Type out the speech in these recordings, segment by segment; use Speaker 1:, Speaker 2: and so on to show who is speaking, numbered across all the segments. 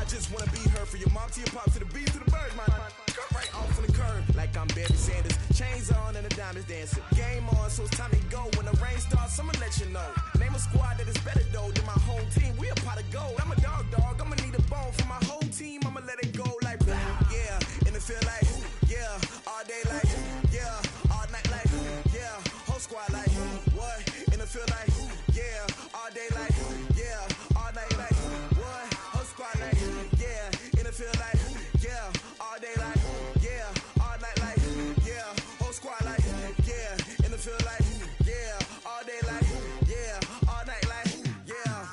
Speaker 1: just wanna be heard. For your mom to your pop to the beat to the bird, man. Cut right off on the curb like I'm Barry Sanders. Chains on and the diamonds dancing. Game on, so it's time to go. When the rain starts, I'ma let you know. Name a squad that is better though than my home team. We a pot of gold. I'm a dog. I'ma need a bone for my whole team. I'ma let it go like blah, yeah. And it feel like yeah, all day like yeah, all night like yeah, whole squad like what? And it feel like yeah, all day like yeah, all night like what? Whole squad like yeah, and it feel like yeah, all day like yeah, all night like yeah, whole squad like yeah, and it feel like yeah, all day like yeah, all night like yeah.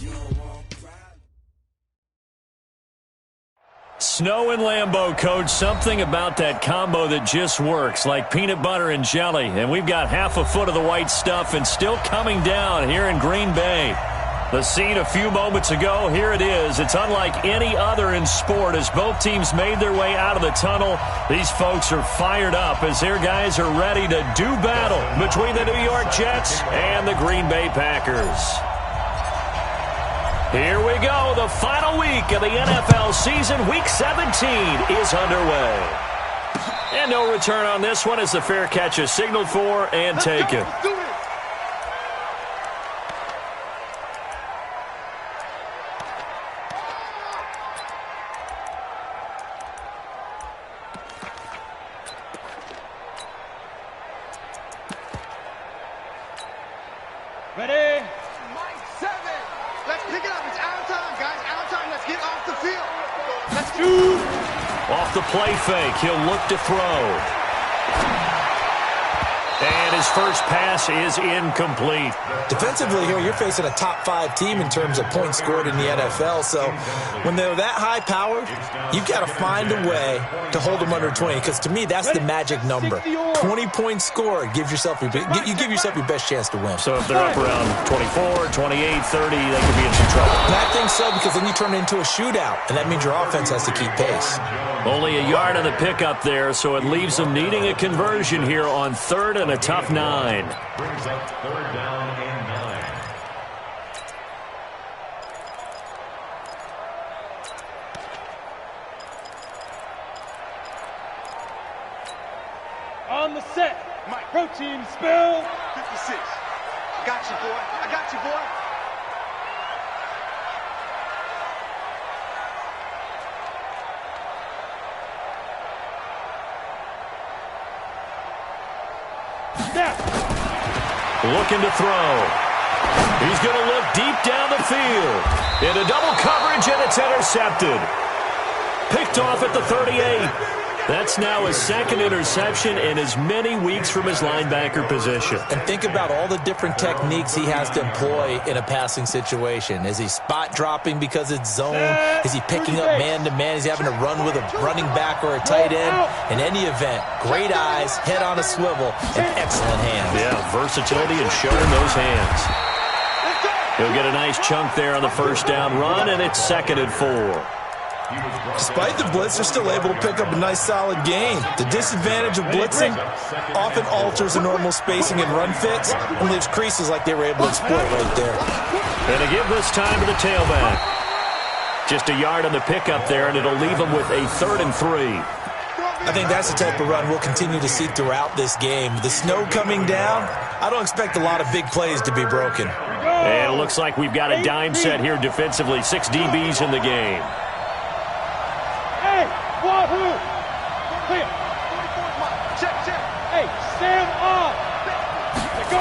Speaker 1: You don't want pride.
Speaker 2: Snow and Lambeau, Coach. Something about that combo that just works, like peanut butter and jelly. And we've got half a foot of the white stuff and still coming down here in Green Bay. The scene a few moments ago, here it is. It's unlike any other in sport as both teams made their way out of the tunnel. These folks are fired up as their guys are ready to do battle between the New York Jets and the Green Bay Packers. Here we go. The final week of the NFL season. Week 17 is underway. And no return on this one as the fair catch is signaled for and taken.
Speaker 3: Ready? Mike 7. Let's pick it up. It's out time, guys. Out time. Let's get off the field. Let's do.
Speaker 2: Off the play fake, he'll look to throw. And his first pass is incomplete.
Speaker 4: Defensively here, you're facing a top 5 team in terms of points scored in the NFL. So when they're that high powered, you've got to find a way to hold them under 20. Because to me, that's the magic number. 20 points scored gives yourself you give yourself your best chance to win.
Speaker 2: So if they're up around 24, 28, 30, they could be in some trouble.
Speaker 4: And I think so, because then you turn it into a shootout, and that means your offense has to keep pace.
Speaker 2: Only a yard on the pickup there, so it leaves them needing a conversion here on 3rd and a tough 9.
Speaker 5: Brings up 3rd down and 9.
Speaker 3: On the set. Mike. Protein spill. 56. Got you, boy. I got you, boy.
Speaker 2: Looking to throw. He's going to look deep down the field. Into double coverage, and it's intercepted. Picked off at the 38. That's now his 2nd interception in as many weeks from his linebacker position.
Speaker 4: And think about all the different techniques he has to employ in a passing situation. Is he spot dropping because it's zone? Is he picking up man-to-man? Is he having to run with a running back or a tight end? In any event, great eyes, head on a swivel, and excellent hands.
Speaker 2: Yeah, versatility and showing those hands. He'll get a nice chunk there on the first down run, and it's 2nd and 4.
Speaker 4: Despite the blitz, they're still able to pick up a nice solid gain. The disadvantage of blitzing often alters the normal spacing and run fits and leaves creases like they were able to exploit right there.
Speaker 2: And to give this time to the tailback. Just a yard on the pickup there, and it'll leave them with a 3rd and 3.
Speaker 4: I think that's the type of run we'll continue to see throughout this game. The snow coming down, I don't expect a lot of big plays to be broken.
Speaker 2: And it looks like we've got a dime set here defensively. 6 DBs in the game.
Speaker 3: Wahoo! Clear. Check. Hey, stand up. Go.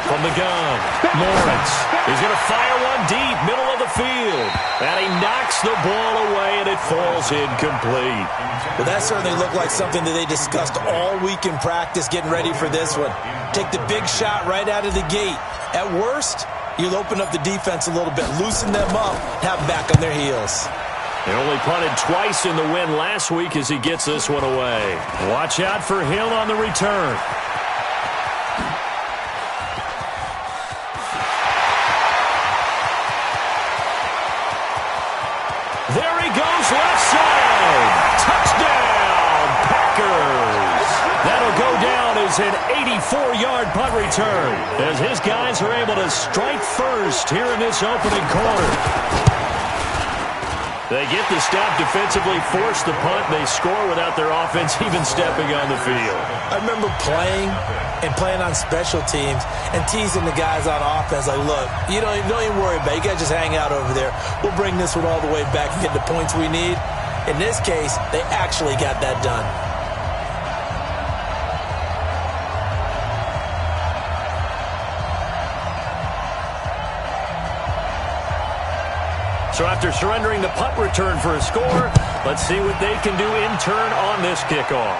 Speaker 2: From the gun, Lawrence is going to fire one deep, middle of the field. And he knocks the ball away, and it falls incomplete.
Speaker 4: Well, that certainly looked like something that they discussed all week in practice, getting ready for this one. Take the big shot right out of the gate. At worst, you'll open up the defense a little bit, loosen them up, have them back on their heels.
Speaker 2: They only punted twice in the win last week as he gets this one away. Watch out for him on the return. There he goes, left side. Touchdown, Packers. That'll go down as is an 84-yard punt return as his guys are able to strike first here in this opening quarter. They get the stop defensively, force the punt. They score without their offense even stepping on the field.
Speaker 4: I remember playing on special teams and teasing the guys on offense like, look, you don't even worry about it. You guys just hang out over there. We'll bring this one all the way back and get the points we need. In this case, they actually got that done.
Speaker 2: So after surrendering the punt return for a score, let's see what they can do in turn on this kickoff.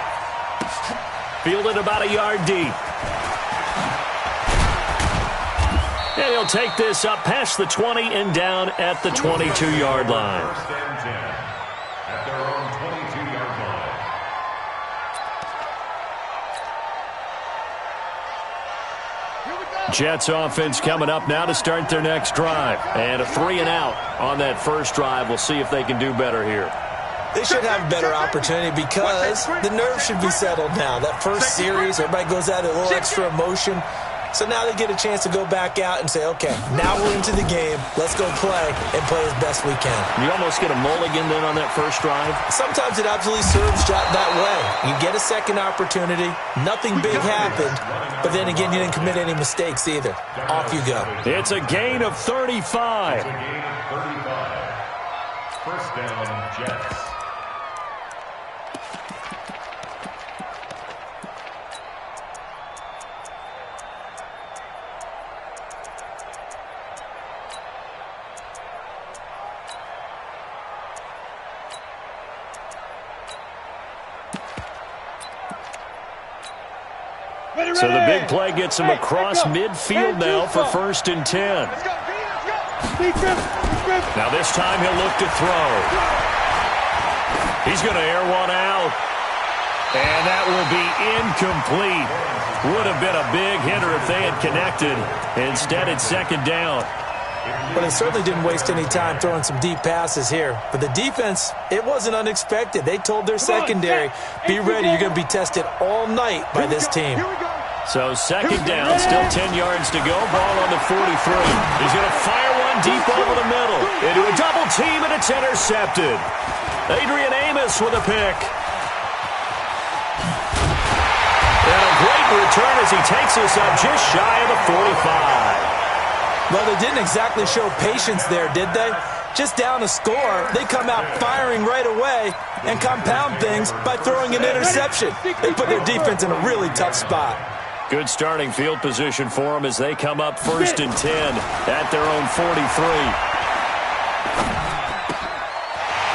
Speaker 2: Fielded about a yard deep. And he'll take this up past the 20 and down at the 22-yard line.
Speaker 5: First and 10 at their own 22-yard line.
Speaker 2: Jets offense coming up now to start their next drive. And a 3-and-out on that first drive. We'll see if they can do better here.
Speaker 4: They should have a better opportunity because the nerves should be settled now. That first series, everybody goes out a little extra emotion. So now they get a chance to go back out and say, okay, now we're into the game. Let's go play and play as best we can.
Speaker 2: You almost get a mulligan then on that first drive?
Speaker 4: Sometimes it absolutely serves that way. You get a second opportunity. Nothing big happened. But then again, you didn't commit any mistakes either. Off you go.
Speaker 2: It's a gain of 35.
Speaker 5: It's a gain of 35. First down, Jets.
Speaker 2: So the big play gets him across midfield now for first and 10. Now this time he'll look to throw. He's going to air one out. And that will be incomplete. Would have been a big hitter if they had connected. Instead, it's second down.
Speaker 4: But they certainly didn't waste any time throwing some deep passes here. But the defense, it wasn't unexpected. They told their secondary, be ready. You're going to be tested all night by this team.
Speaker 2: So second down, still 10 yards to go. Ball on the 43. He's going to fire one deep over the middle. Into a double team, and it's intercepted. Adrian Amos with a pick. And a great return as he takes us up just shy of the 45.
Speaker 4: Well, they didn't exactly show patience there, did they? Just down a score, they come out firing right away and compound things by throwing an interception. They put their defense in a really tough spot.
Speaker 2: Good starting field position for them as they come up first and 10 at their own 43.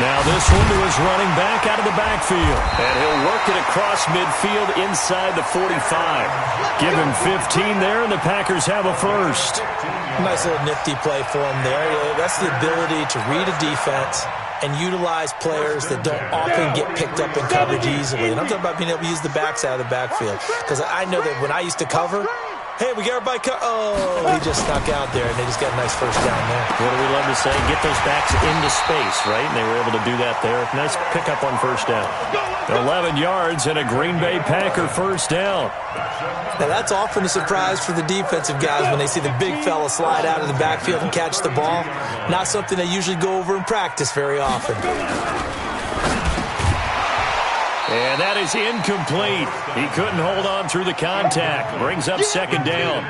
Speaker 2: Now this one to his running back out of the backfield. And he'll work it across midfield inside the 45. Give him 15 there, and the Packers have a first.
Speaker 4: Nice little nifty play for him there. That's the ability to read a defense and utilize players that don't often get picked up in coverage easily. And I'm talking about being able to use the backside of the backfield. Because I know that when I used to cover, hey, we got everybody oh, he just snuck out there, and they just got a nice first down there.
Speaker 2: What do we love to say? Get those backs into space, right? And they were able to do that there. Nice pickup on first down. 11 yards and a Green Bay Packer first down.
Speaker 4: Now, that's often a surprise for the defensive guys when they see the big fella slide out of the backfield and catch the ball. Not something they usually go over in practice very often.
Speaker 2: And that is incomplete. He couldn't hold on through the contact. Brings up second down.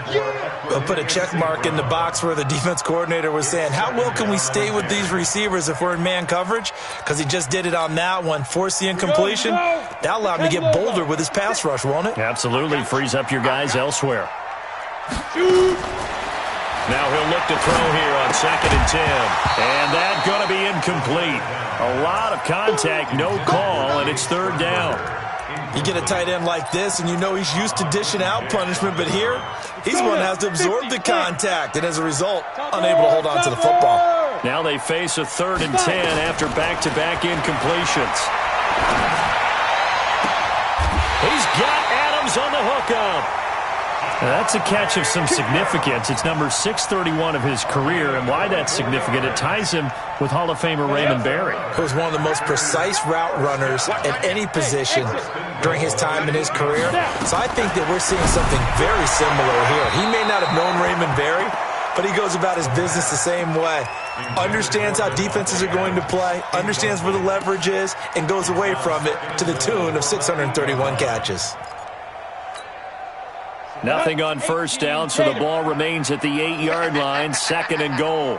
Speaker 4: We'll put a check mark in the box where the defense coordinator was saying, how well can we stay with these receivers if we're in man coverage? Because he just did it on that one. Force the incompletion. That allowed him to get bolder with his pass rush, won't it?
Speaker 2: Absolutely. Frees up your guys elsewhere. Now he'll look to throw here on second and 10. And that's going to be incomplete. A lot of contact, no call, and it's third down.
Speaker 4: You get a tight end like this, and you know he's used to dishing out punishment, but here, he's the one that has to absorb the contact, and as a result, unable to hold on to the football.
Speaker 2: Now they face a third and 10 after back-to-back incompletions. He's got Adams on the hookup. That's a catch of some significance. It's number 631 of his career, and why that's significant, it ties him with Hall of Famer Raymond Berry.
Speaker 4: He was one of the most precise route runners at any position during his time in his career. So I think that we're seeing something very similar here. He may not have known Raymond Berry, but he goes about his business the same way. Understands how defenses are going to play, understands where the leverage is, and goes away from it to the tune of 631 catches.
Speaker 2: Nothing on first down, so the ball remains at the 8-yard line, 2nd and goal.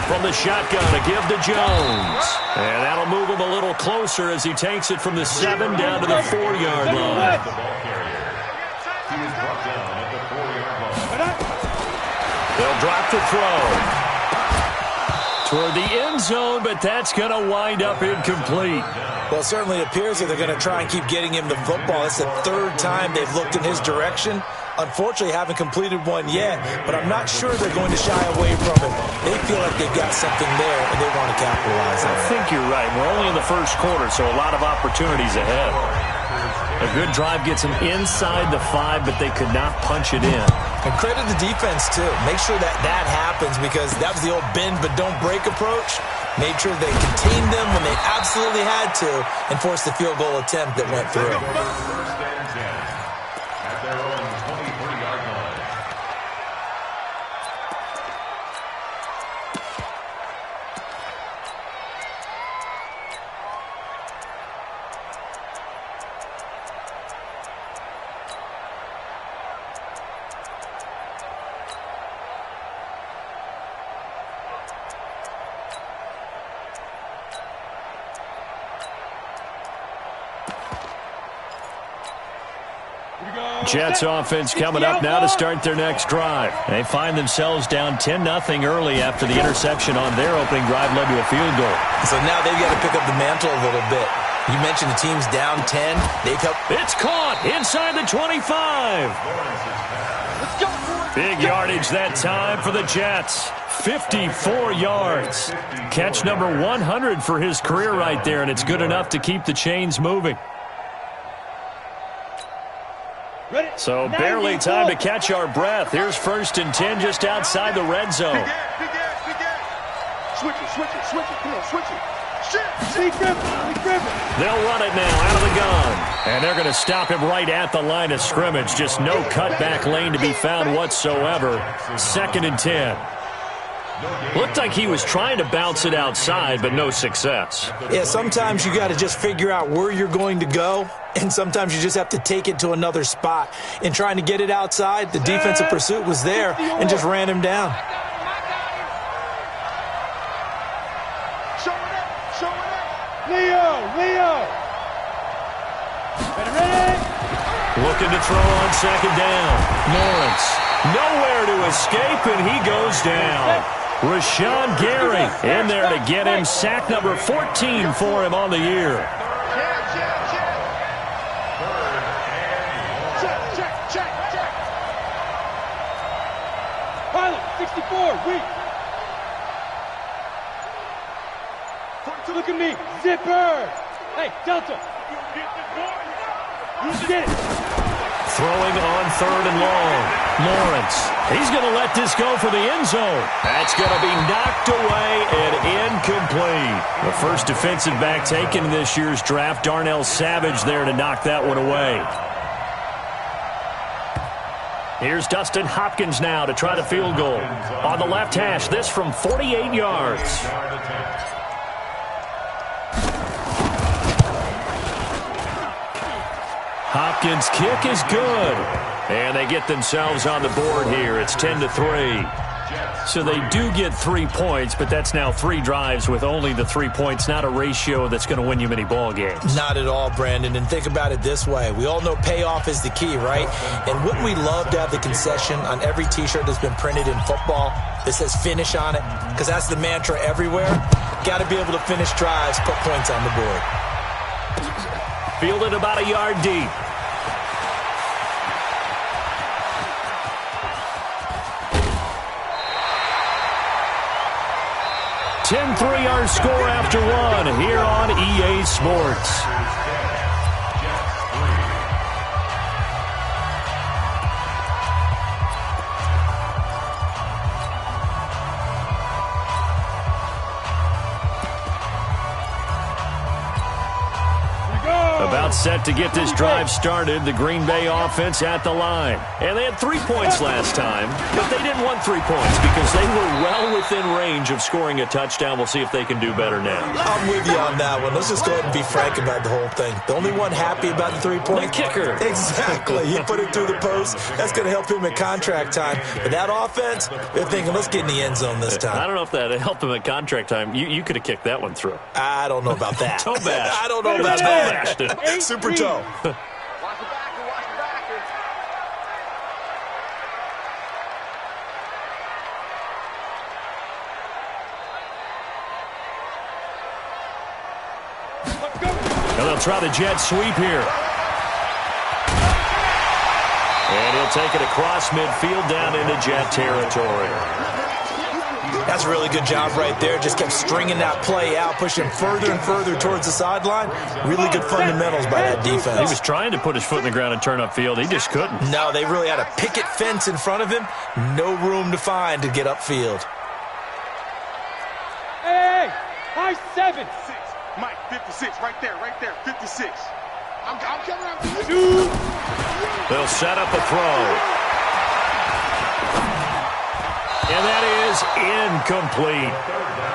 Speaker 2: From the shotgun, a give to Jones. And that'll move him a little closer as he takes it from the 7 down to the 4-yard line. They'll drop the throw toward the end zone, but that's going to wind up incomplete.
Speaker 4: Well, it certainly appears that they're going to try and keep getting him the football. It's the 3rd time they've looked in his direction. Unfortunately, haven't completed one yet, but I'm not sure they're going to shy away from it. They feel like they've got something there, and they want to capitalize on it.
Speaker 2: I think you're right. We're only in the first quarter, so a lot of opportunities ahead. A good drive gets them inside the 5, but they could not punch it in.
Speaker 4: And credit the defense, too. Make sure that that happens, because that was the old bend but don't break approach. Made sure they contained them when they absolutely had to and forced the field goal attempt that went through.
Speaker 2: Jets offense coming up now to start their next drive. They find themselves down 10-0 early after the interception on their opening drive led to a field goal.
Speaker 4: So now they've got to pick up the mantle a little bit. You mentioned the team's down 10.
Speaker 2: It's caught inside the 25. Big yardage that time for the Jets. 54 yards. Catch number 100 for his career right there, and it's good enough to keep the chains moving. So barely time to catch our breath. Here's 1st and 10 just outside the red zone.
Speaker 3: Switch it. Come on, switch it. Shit.
Speaker 2: They'll run it now out of the gun. And they're going to stop him right at the line of scrimmage. Just no cutback lane to be found whatsoever. 2nd and 10. Looked like he was trying to bounce it outside, but no success.
Speaker 4: Yeah, sometimes you got to just figure out where you're going to go, and sometimes you just have to take it to another spot. In trying to get it outside, the defensive pursuit was there and just ran him down.
Speaker 3: Show it up. Leo. Ready?
Speaker 2: Looking to throw on 2nd down. Lawrence, nowhere to escape, and he goes down. Rashawn Gary in there to get him. Sack number 14 for him on the year.
Speaker 3: Check. Pilot, 64, weak. Look at me, zipper. Hey, Delta. You did it.
Speaker 2: Throwing on 3rd and long. Lawrence, he's going to let this go for the end zone. That's going to be knocked away and incomplete. The first defensive back taken in this year's draft, Darnell Savage, there to knock that one away. Here's Dustin Hopkins now to try the field goal. On the left hash, this from 48 yards. Hopkins' kick is good. And they get themselves on the board here. It's 10-3. So they do get 3 points, but that's now 3 drives with only the 3 points. Not a ratio that's going to win you many ball games.
Speaker 4: Not at all, Brandon. And think about it this way. We all know payoff is the key, right? And wouldn't we love to have the concession on every T-shirt that's been printed in football that says finish on it? Because that's the mantra everywhere. Got to be able to finish drives, put points on the board.
Speaker 2: Fielded about a yard deep. $10-3 our score after one here on EA Sports. About set to get this drive started. The Green Bay offense at the line. And they had 3 points last time, but they didn't want 3 points because they were well within range of scoring a touchdown. We'll see if they can do better now.
Speaker 4: I'm with you on that one. Let's just go ahead and be frank about the whole thing. The only one happy about the 3-point
Speaker 2: kicker.
Speaker 4: Exactly. He put it through the post. That's going to help him in contract time. But that offense, they're thinking, let's get in the end zone this time.
Speaker 2: I don't know if that helped him in contract time. You could have kicked that one through.
Speaker 4: I don't know about that.
Speaker 2: Toe bash.
Speaker 4: I don't know about that. Super toe.
Speaker 3: Watch the backer, watch the backer. Let's go.
Speaker 2: And they'll try the jet sweep here. And he'll take it across midfield down into jet territory.
Speaker 4: That's a really good job right there. Just kept stringing that play out, pushing further and further towards the sideline. Really good fundamentals by that defense.
Speaker 2: He was trying to put his foot in the ground and turn upfield. He just couldn't.
Speaker 4: No, they really had a picket fence in front of him. No room to find to get upfield.
Speaker 3: Hey, high 7. 6. Mike, 56, right there, 56. I'm coming up to you.
Speaker 2: They'll set up a throw. And that is incomplete.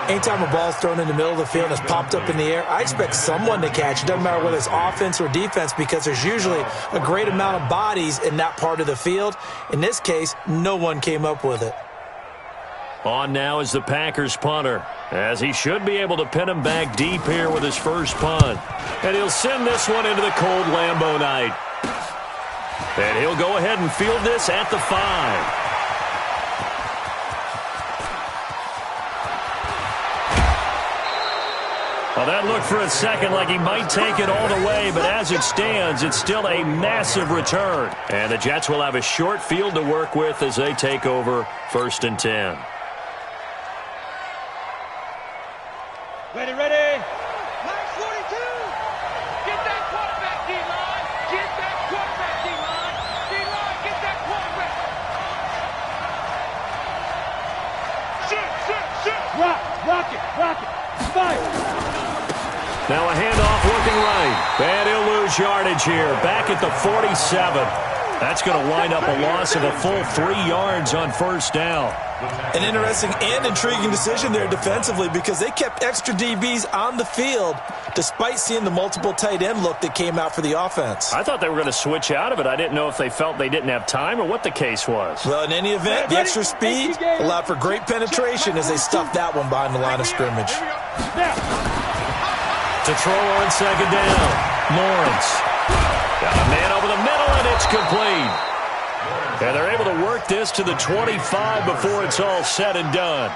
Speaker 4: Anytime a ball's thrown in the middle of the field and it's popped up in the air, I expect someone to catch it. Doesn't matter whether it's offense or defense because there's usually a great amount of bodies in that part of the field. In this case, no one came up with it.
Speaker 2: On now is the Packers punter, as he should be able to pin him back deep here with his first punt. And he'll send this one into the cold Lambeau night. And he'll go ahead and field this at the 5. Well, that looked for a second like he might take it all the way, but as it stands, it's still a massive return. And the Jets will have a short field to work with as they take over 1st and 10.
Speaker 3: Ready. Line 42. Get that quarterback, D-line. Get that quarterback, D-line. D-line, get that quarterback. Shoot. Rock it. Fire.
Speaker 2: Now a handoff looking right. And he'll lose yardage here. Back at the 47. That's going to wind up a loss of a full 3 yards on 1st down.
Speaker 4: An interesting and intriguing decision there defensively because they kept extra DBs on the field despite seeing the multiple tight end look that came out for the offense.
Speaker 2: I thought they were going to switch out of it. I didn't know if they felt they didn't have time or what the case was.
Speaker 4: Well, in any event, the extra speed allowed for great penetration as they stuffed that one behind the line of scrimmage.
Speaker 2: To throw on 2nd down, Lawrence. Got a man over the middle, and it's complete. And they're able to work this to the 25 before it's all said and done.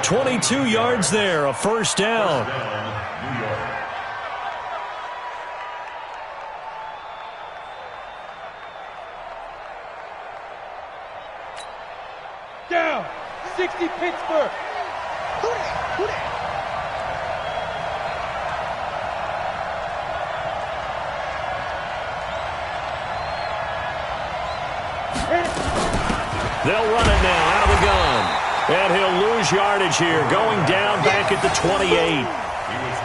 Speaker 2: 22 yards there, a 1st down.
Speaker 3: Down. 60 Pittsburgh. Who that?
Speaker 2: They'll run it now out of the gun. And he'll lose yardage here, going down back at the 28.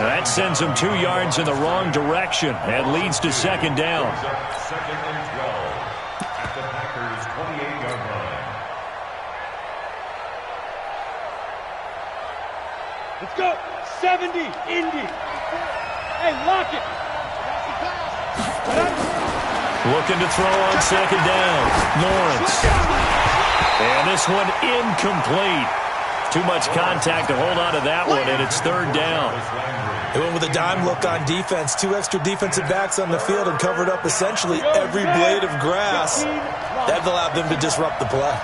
Speaker 2: That sends him 2 yards in the wrong direction and leads to 2nd down.
Speaker 5: 2nd and 12 at the Packers' 28-yard line.
Speaker 3: Let's go. 70, Indy. Hey, lock it.
Speaker 2: Looking to throw on 2nd down. Lawrence. And this one incomplete. Too much contact to hold on to that one, and it's 3rd down.
Speaker 4: They went with a dime look on defense. 2 extra defensive backs on the field and covered up essentially every blade of grass. That allowed them to disrupt the play.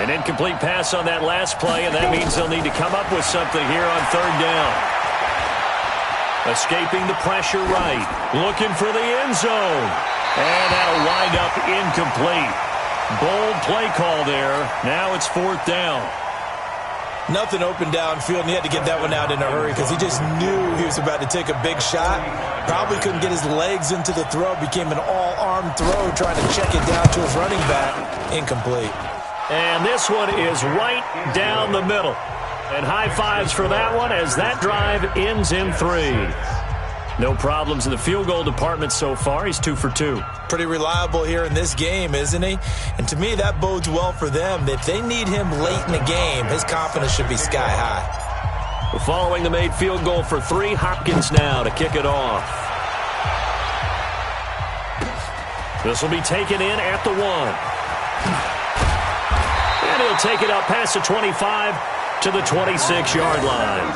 Speaker 2: An incomplete pass on that last play, and that means they'll need to come up with something here on 3rd down. Escaping the pressure right. Looking for the end zone. And that'll wind up incomplete. Bold play call there. Now it's 4th down.
Speaker 4: Nothing open downfield, and he had to get that one out in a hurry because he just knew he was about to take a big shot. Probably couldn't get his legs into the throw. Became an all-arm throw trying to check it down to his running back. Incomplete.
Speaker 2: And this one is right down the middle. And high fives for that one as that drive ends in 3. No problems in the field goal department so far. He's 2 for 2.
Speaker 4: Pretty reliable here in this game, isn't he? And to me, that bodes well for them. If they need him late in the game, his confidence should be sky high.
Speaker 2: Following the made field goal for 3, Hopkins now to kick it off. This will be taken in at the 1. And he'll take it up past the 25 to the 26-yard line.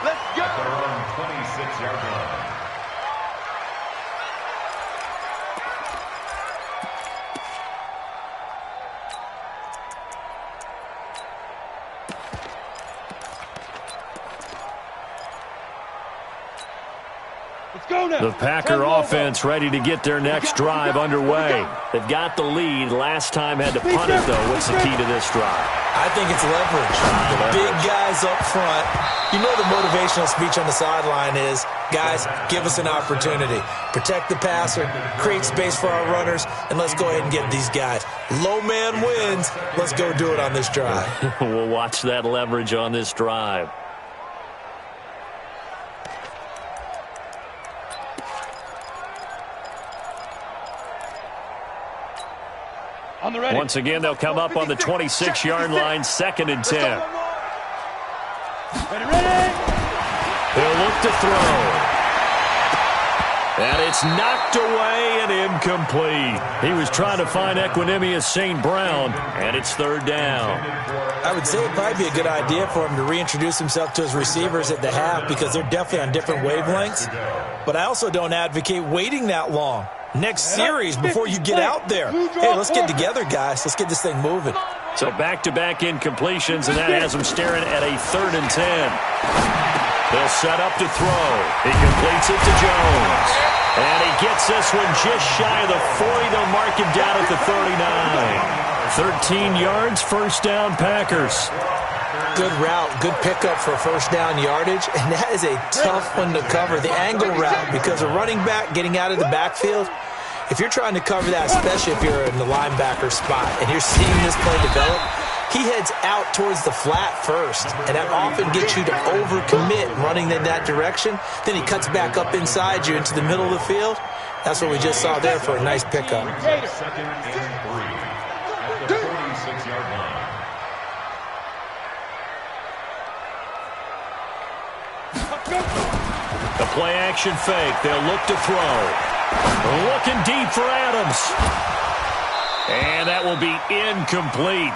Speaker 5: Let's go. At their own 26-yard line.
Speaker 2: The Packer offense ready to get their next drive underway. They've got the lead. Last time had to punt it, though. What's the key to this drive?
Speaker 4: I think it's leverage. The big guys up front. You know the motivational speech on the sideline is, guys, give us an opportunity. Protect the passer, create space for our runners, and let's go ahead and get these guys. Low man wins. Let's go do it on this drive.
Speaker 2: We'll watch that leverage on this drive. Once again, they'll come up on the 26-yard line, 2nd and 10. He'll look to throw. And it's knocked away and incomplete. He was trying to find Equinemius St. Brown, and it's 3rd down.
Speaker 4: I would say it'd probably be a good idea for him to reintroduce himself to his receivers at the half because they're definitely on different wavelengths. But I also don't advocate waiting that long. Next series before you get out there. Hey, let's get together, guys. Let's get this thing moving.
Speaker 2: So back-to-back incompletions, and that has him staring at a 3rd and 10. They'll set up to throw. He completes it to Jones. And he gets this one just shy of the 40. They'll mark him down at the 39. 13 yards, 1st down, Packers.
Speaker 4: Good route, good pickup for 1st down yardage, and that is a tough one to cover, the angle route, because a running back getting out of the backfield, if you're trying to cover that, especially if you're in the linebacker spot and you're seeing this play develop, he heads out towards the flat first, and that often gets you to overcommit running in that direction. Then he cuts back up inside you into the middle of the field. That's what we just saw there for a nice pickup.
Speaker 5: 2nd and 3 at the 46-yard line.
Speaker 2: The play-action fake. They'll look to throw. Looking deep for Adams. And that will be incomplete.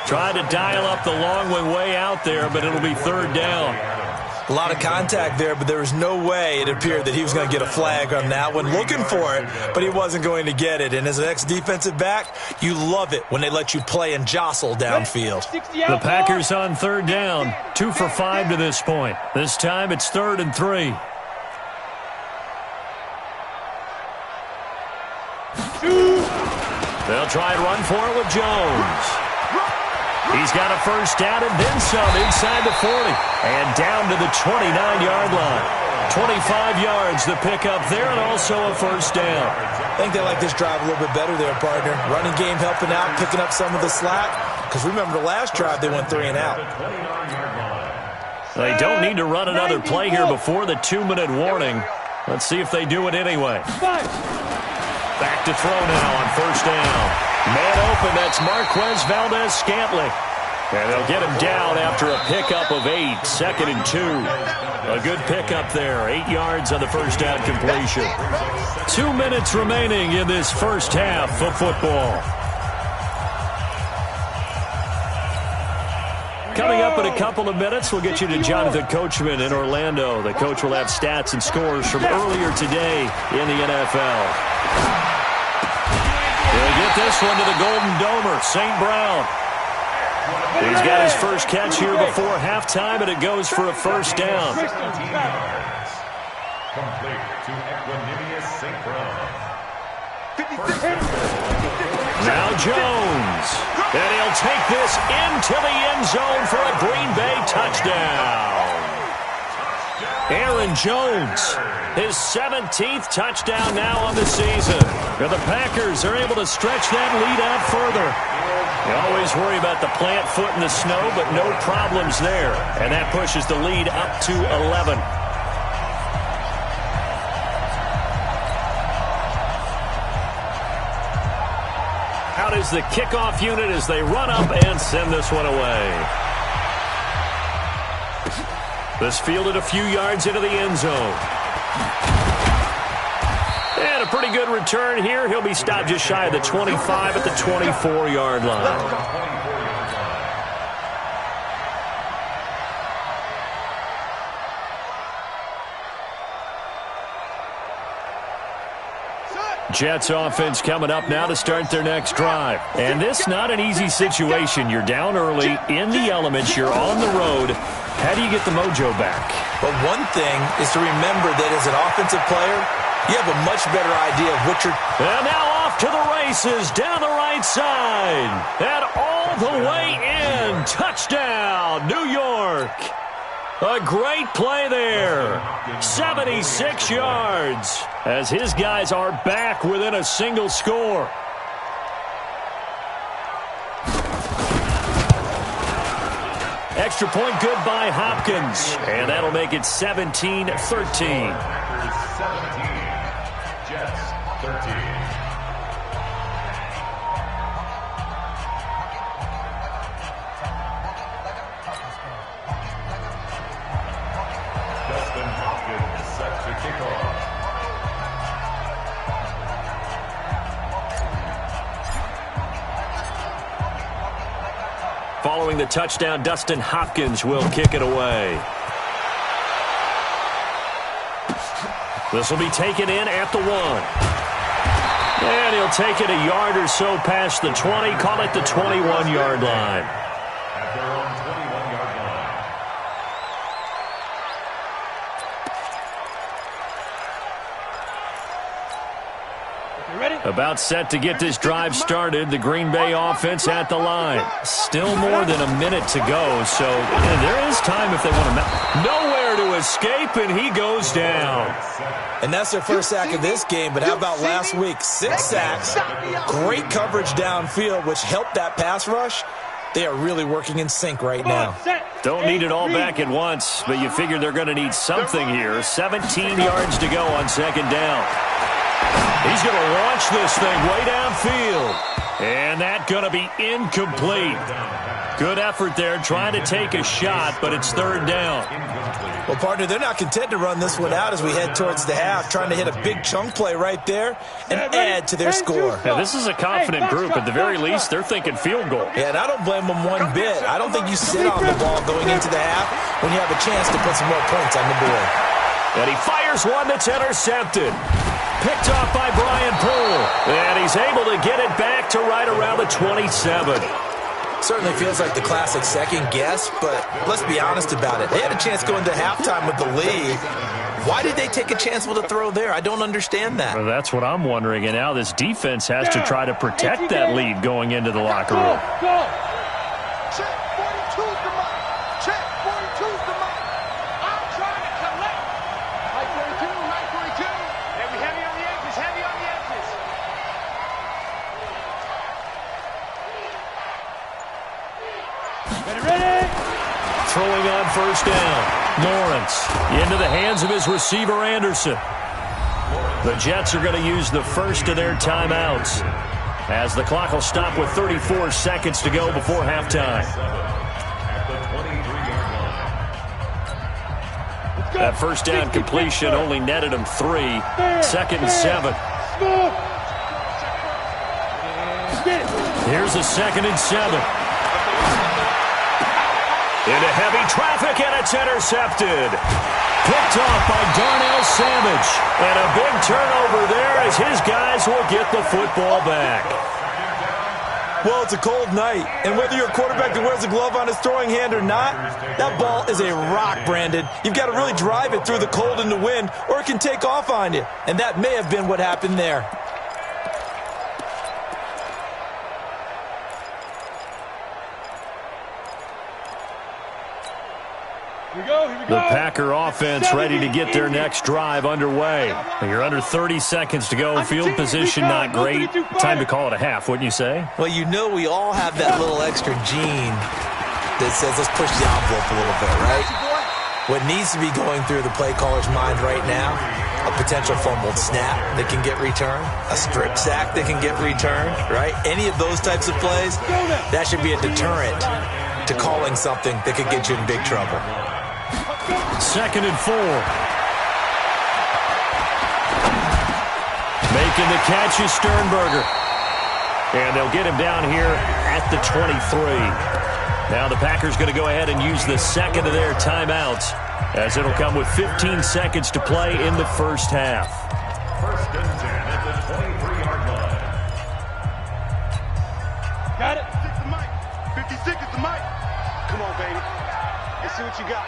Speaker 2: Tried to dial up the long way out there, but it'll be 3rd down.
Speaker 4: A lot of contact there, but there was no way it appeared that he was going to get a flag on that one. Looking for it, but he wasn't going to get it. And as an ex-defensive back, you love it when they let you play and jostle downfield.
Speaker 2: The Packers on 3rd down, 2 for 5 to this point. This time it's 3rd and 3. They'll try and run for it with Jones. He's got a 1st down and then some inside the 40. And down to the 29-yard line. 25 yards the pickup there, and also a 1st down.
Speaker 4: I think they like this drive a little bit better there, partner. Running game helping out, picking up some of the slack. Because remember the last drive, they went 3 and out.
Speaker 2: They don't need to run another play here before the 2-minute warning. Let's see if they do it anyway. Back to throw now on 1st down. Man open, that's Marquez Valdez-Scantling. And they'll get him down after a pickup of 8, 2nd and 2. A good pickup there, 8 yards on the 1st down completion. 2 minutes remaining in this 1st half of football. Coming up in a couple of minutes, we'll get you to Jonathan Coachman in Orlando. The coach will have stats and scores from earlier today in the NFL. He'll get this one to the Golden Domer, St. Brown. He's got his first catch here before halftime, and it goes for a 1st down.
Speaker 5: Complete to Equinemius St. Brown.
Speaker 2: Now Jones. And he'll take this into the end zone for a Green Bay touchdown. Aaron Jones, his 17th touchdown now on the season. And the Packers are able to stretch that lead out further. You always worry about the plant foot in the snow, but no problems there. And that pushes the lead up to 11. is the kickoff unit as they run up and send this one away. This fielded a few yards into the end zone. And a pretty good return here. He'll be stopped just shy of the 25 at the 24-yard line. Jets offense coming up now to start their next drive. And this not an easy situation. You're down early, in the elements, you're on the road. How do you get the mojo back?
Speaker 4: Well, one thing is to remember that as an offensive player, you have a much better idea of what you're...
Speaker 2: And now off to the races, down the right side. And all the way in. Touchdown, New York. A great play there. 76 yards as his guys are back within a single score. Extra point good by Hopkins. And that'll make it 17-13.
Speaker 5: 17. Jets 13.
Speaker 2: Following the touchdown, Dustin Hopkins will kick it away. This will be taken in at the 1. And he'll take it a yard or so past the 20, call it the 21-yard line.
Speaker 5: At their own 21-yard line.
Speaker 2: About set to get this drive started. The Green Bay offense at the line. Still more than a minute to go, so there is time if they want to. Nowhere to escape, and he goes down.
Speaker 4: And that's their first sack of this game, but how about last week? 6 sacks, great coverage downfield, which helped that pass rush. They are really working in sync right now.
Speaker 2: Don't need it all back at once, but you figure they're going to need something here. 17 yards to go on second down. He's going to launch this thing way downfield. And that's going to be incomplete. Good effort there trying to take a shot, but it's third down.
Speaker 4: Well, partner, they're not content to run this one out as we head towards the half, trying to hit a big chunk play right there and add to their score.
Speaker 2: Now, this is a confident group. At the very least, they're thinking field goal.
Speaker 4: Yeah, and I don't blame them one bit. I don't think you sit on the ball going into the half when you have a chance to put some more points on the board.
Speaker 2: And he fires one that's intercepted. Picked off by Brian Poole. And he's able to get it back to right around the 27.
Speaker 4: Certainly feels like the classic second guess, but let's be honest about it. They had a chance going to halftime with the lead. Why did they take a chance with a throw there? I don't understand that.
Speaker 2: Well, that's what I'm wondering. And now this defense has to try to protect that lead going into the locker room.
Speaker 3: Check 42's the mark. Check 42's the mark. I'm trying to collect. Right 42, right 42. Heavy on the edges, heavy on the edges. Ready?
Speaker 2: Throwing on first down. Lawrence into the hands of his receiver, Anderson. The Jets are going to use the first of their timeouts as the clock will stop with 34 seconds to go before halftime. That first down completion only netted him 3. Second and 7. Here's a second and 7. Into heavy traffic, and it's intercepted. Picked off by Darnell Savage. And a big turnover there as his guys will get the football back.
Speaker 4: Well, it's a cold night, and whether you're a quarterback that wears a glove on his throwing hand or not, that ball is a rock, Brandon. You've got to really drive it through the cold and the wind, or it can take off on you. And that may have been what happened there.
Speaker 2: The Packer offense ready to get their next drive underway. You're under 30 seconds to go. Field position not great. Time to call it a half, wouldn't you say?
Speaker 4: Well, you know we all have that little extra gene that says let's push the envelope a little bit, right? What needs to be going through the play caller's mind right now a potential fumbled snap that can get returned, a strip sack that can get returned, right? Any of those types of plays, that should be a deterrent to calling something that could get you in big trouble.
Speaker 2: 2nd and 4. Making the catch is Sternberger. And they'll get him down here at the 23. Now the Packers going to go ahead and use the second of their timeouts, as it'll come with 15 seconds to play in the first half.
Speaker 5: 1st and 10 at the 23-yard line.
Speaker 3: Got it. 56 the mic. 56 is the mic. Come on, baby. Let's see what you got.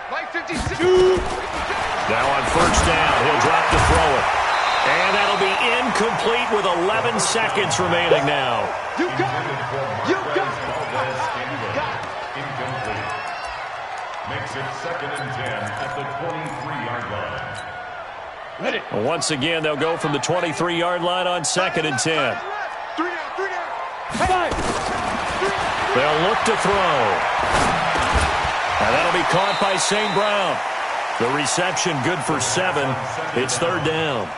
Speaker 3: Mike 56.
Speaker 2: Now on 1st down, he'll drop to throw it. And that'll be incomplete with 11 seconds remaining now.
Speaker 3: You got it. You got it. You got it.
Speaker 5: Incomplete. Makes it 2nd and 10 at the 23-yard line.
Speaker 3: Ready.
Speaker 2: And once again, they'll go from the 23-yard line on 2nd and 10.
Speaker 3: 3 down, 3 down. Hey.
Speaker 2: They'll look to throw. And that'll be caught by St. Brown. The reception good for 7. It's 3rd down.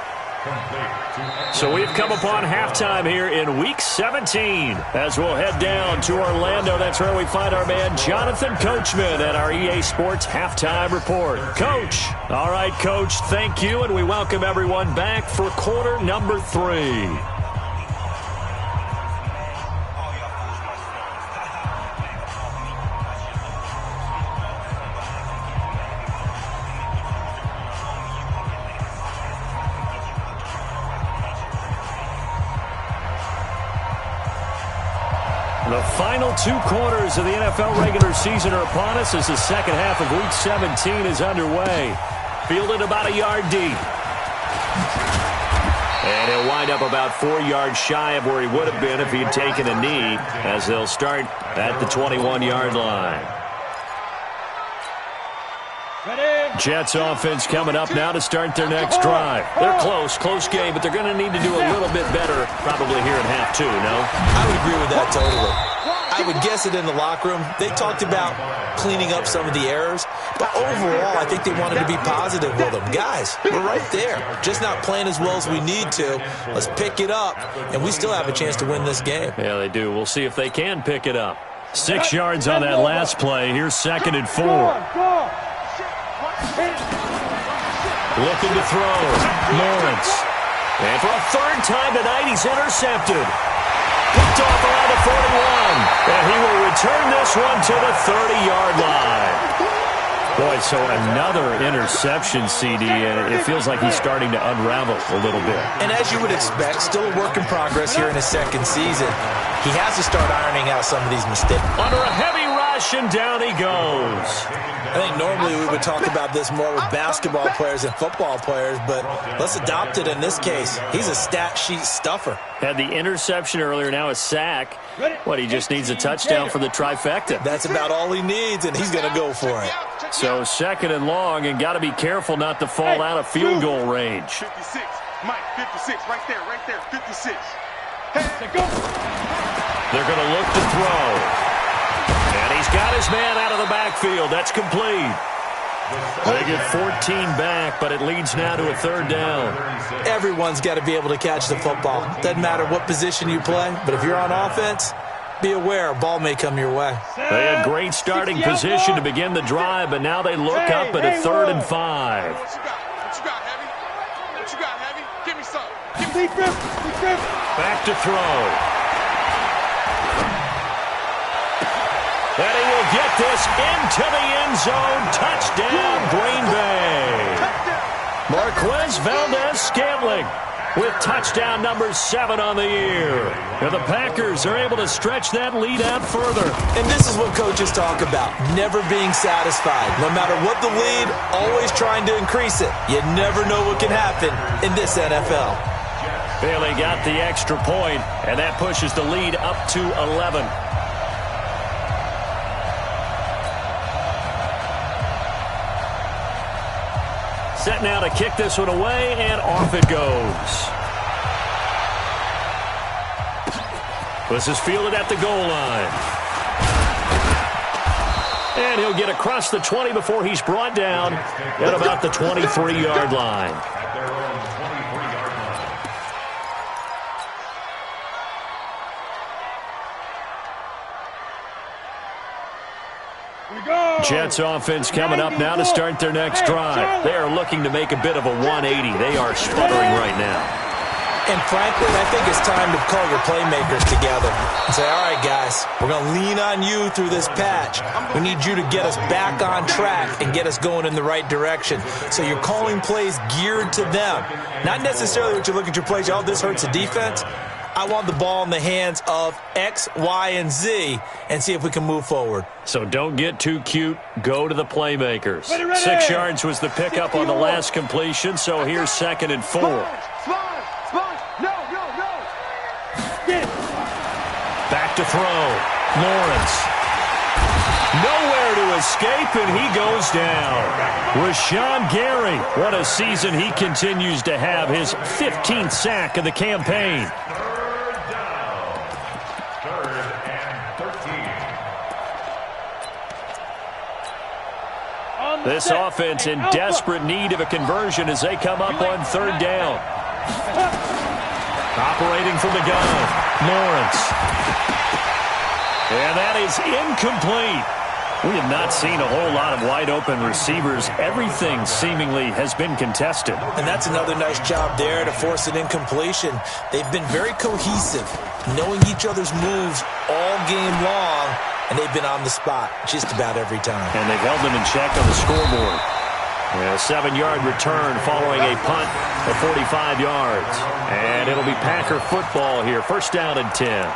Speaker 2: So we've come upon halftime here in Week 17. As we'll head down to Orlando, that's where we find our man Jonathan Coachman at our EA Sports Halftime Report. Coach. All right, Coach, thank you, and we welcome everyone back for quarter number 3. The final 2 quarters of the NFL regular season are upon us as the second half of Week 17 is underway. Fielded about a yard deep. And he'll wind up about 4 yards shy of where he would have been if he had taken a knee, as they'll start at the 21-yard line. Jets offense coming up now to start their next drive. They're close game, but they're going to need to do a little bit better probably here in half 2, no?
Speaker 4: I would agree with that totally. I would guess it in the locker room. They talked about cleaning up some of the errors, but overall, I think they wanted to be positive with them. Guys, we're right there. Just not playing as well as we need to. Let's pick it up, and we still have a chance to win this game.
Speaker 2: Yeah, they do. We'll see if they can pick it up. 6 yards on that last play. Here's 2nd and 4. Looking to throw. Lawrence. And for a 3rd time tonight, he's intercepted. Picked off around the 41. And he will return this one to the 30-yard line. Boy, so another interception, CD, and it feels like he's starting to unravel a little bit. And as you would expect, still a work in progress here in his 2nd season. He has to start ironing out some of these mistakes. Under a heavy rush, and down he goes.
Speaker 4: I think normally we would talk about this more with basketball players and football players, but let's adopt it in this case. He's a stat sheet stuffer.
Speaker 2: Had the interception earlier, now a sack. What, he just needs a touchdown for the trifecta.
Speaker 4: That's about all he needs, and he's going to go for it.
Speaker 2: So 2nd and long, and got to be careful not to fall out of field goal range.
Speaker 3: 56. Mike, 56. Right there. 56. Hey, go.
Speaker 2: They're going to look to throw. And he's got his man out of the backfield. That's complete. They get 14 back, but it leads now to a 3rd down.
Speaker 4: Everyone's got to be able to catch the football. Doesn't matter what position you play, but if you're on offense, be aware a ball may come your way.
Speaker 2: They had great starting position to begin the drive, but now they look up at a 3rd and 5.
Speaker 3: What you got, Heavy? What you got, Heavy? Give me some. Give me
Speaker 2: Back to throw. And he will get this into the end zone. Touchdown, Green Bay. Marquez Valdez-Scantling with touchdown number 7 on the year. And the Packers are able to stretch that lead out further.
Speaker 4: And this is what coaches talk about, never being satisfied. No matter what the lead, always trying to increase it. You never know what can happen in this NFL.
Speaker 2: Bailey got the extra point, and that pushes the lead up to 11. Set now to kick this one away, and off it goes. This is fielded at the goal line. And he'll get across the 20 before he's brought down at about the 23-yard line.
Speaker 5: At their own 23-yard line.
Speaker 2: Jets offense coming up now to start their next drive. They are looking to make a bit of a 180. They are sputtering right now.
Speaker 4: And frankly, I think it's time to call your playmakers together and say, all right, guys, we're going to lean on you through this patch. We need you to get us back on track and get us going in the right direction. So you're calling plays geared to them. Not necessarily what you look at your plays, oh, this hurts the defense. I want the ball in the hands of X, Y, and Z and see if we can move forward.
Speaker 2: So don't get too cute. Go to the playmakers. 6 yards was the pickup on the last completion, so here's 2nd and 4. Back to throw. Lawrence. Nowhere to escape, and he goes down. Rashawn Gary. What a season he continues to have. His 15th sack of the campaign.
Speaker 5: Third down. 3rd and 13.
Speaker 2: This offense in desperate need of a conversion as they come up on 3rd down. Operating from the gun. Lawrence. And that is incomplete. We have not seen a whole lot of wide-open receivers. Everything seemingly has been contested.
Speaker 4: And that's another nice job there to force an incompletion. They've been very cohesive, knowing each other's moves all game long, and they've been on the spot just about every time.
Speaker 2: And they've held them in check on the scoreboard. And a 7-yard return following a punt of 45 yards. And it'll be Packer football here. 1st down and 10.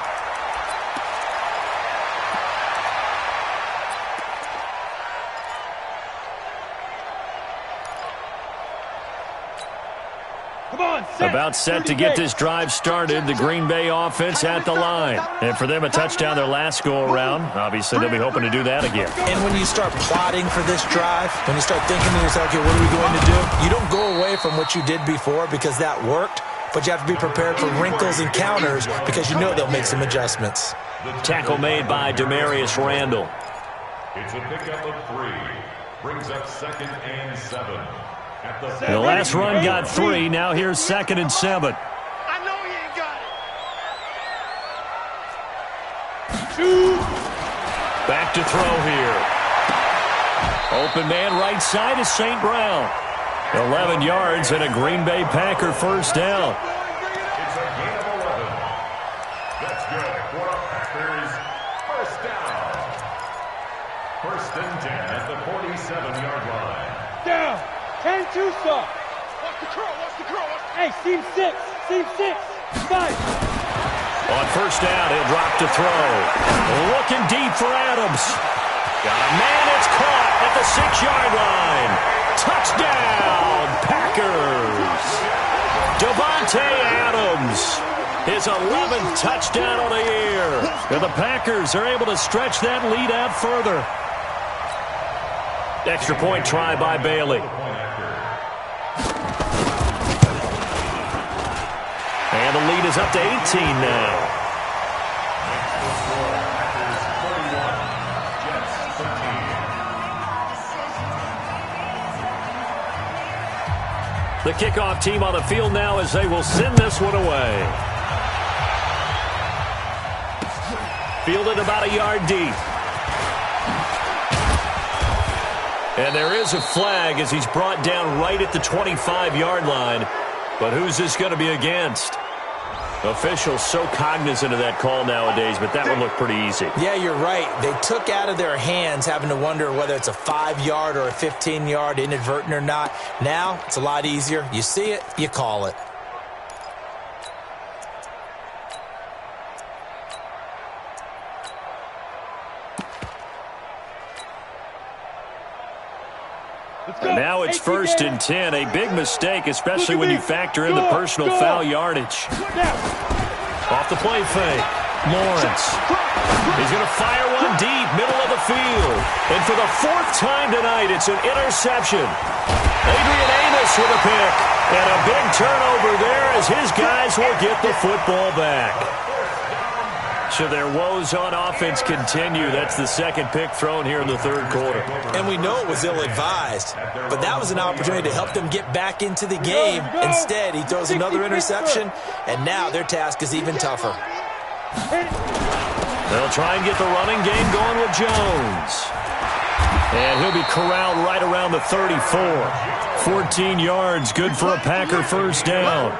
Speaker 2: About set to get this drive started. The Green Bay offense at the line. And for them, a touchdown their last go-around. Obviously, they'll be hoping to do that again.
Speaker 4: And when you start plotting for this drive, when you start thinking to yourself, okay, what are we going to do? You don't go away from what you did before because that worked, but you have to be prepared for wrinkles and counters because you know they'll make some adjustments.
Speaker 2: Tackle made by Demarius Randall.
Speaker 5: It's a pickup of 3. Brings up 2nd and 7.
Speaker 2: The last run got 3. Now here's 2nd and 7.
Speaker 3: I know you ain't got it.
Speaker 2: Back to throw here. Open man right side is St. Brown. 11 yards and a Green Bay Packer 1st down.
Speaker 5: It's a gain of 11. That's good for the Packers. 1st down. 1st and 10 at the 47-yard line.
Speaker 3: Down. 10-2 stop. Watch the curl. Hey, seam 6. 5.
Speaker 2: On 1st down, he'll drop to throw. Looking deep for Adams. Got a man that's caught at the 6-yard line. Touchdown, Packers. Davante Adams. His 11th touchdown of the year. And the Packers are able to stretch that lead out further. Extra point try by Bailey. And the lead is up to 18 now. The kickoff team on the field now as they will send this one away. Fielded about a yard deep. And there is a flag as he's brought down right at the 25-yard line. But who's this going to be against? Officials so cognizant of that call nowadays, but that one looked pretty easy.
Speaker 4: Yeah, you're right. They took out of their hands having to wonder whether it's a 5-yard or a 15-yard inadvertent or not. Now, it's a lot easier. You see it, you call it.
Speaker 2: And now it's 1st and 10. A big mistake, especially when you factor in the personal foul yardage. Off the play fake. Lawrence. He's going to fire one deep, middle of the field. And for the 4th time tonight, it's an interception. Adrian Amos with a pick. And a big turnover there as his guys will get the football back. So their woes on offense continue. That's the second pick thrown here in the third quarter.
Speaker 4: And we know it was ill-advised, but that was an opportunity to help them get back into the game. Instead, he throws another interception, and now their task is even tougher.
Speaker 2: They'll try and get the running game going with Jones. And he'll be corralled right around the 34. 14 yards, good for a Packer first down.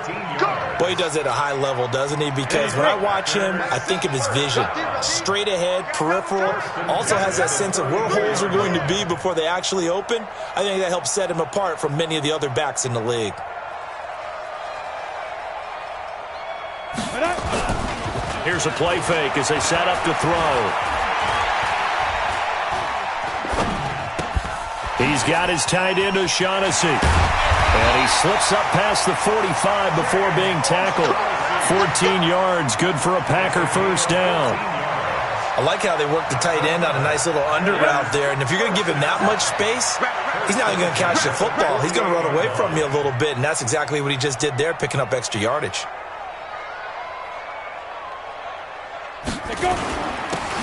Speaker 4: Boy, he does it at a high level, doesn't he? Because when I watch him, I think of his vision. Straight ahead, peripheral, also has that sense of where holes are going to be before they actually open. I think that helps set him apart from many of the other backs in the league.
Speaker 2: Here's a play fake as they set up to throw. He's got his tight end, O'Shaughnessy. And he slips up past the 45 before being tackled. 14 yards, good for a Packer first down.
Speaker 4: I like how they work the tight end on a nice little under route there. And if you're going to give him that much space, he's not even going to catch the football. He's going to run away from you a little bit, and that's exactly what he just did there, picking up extra yardage.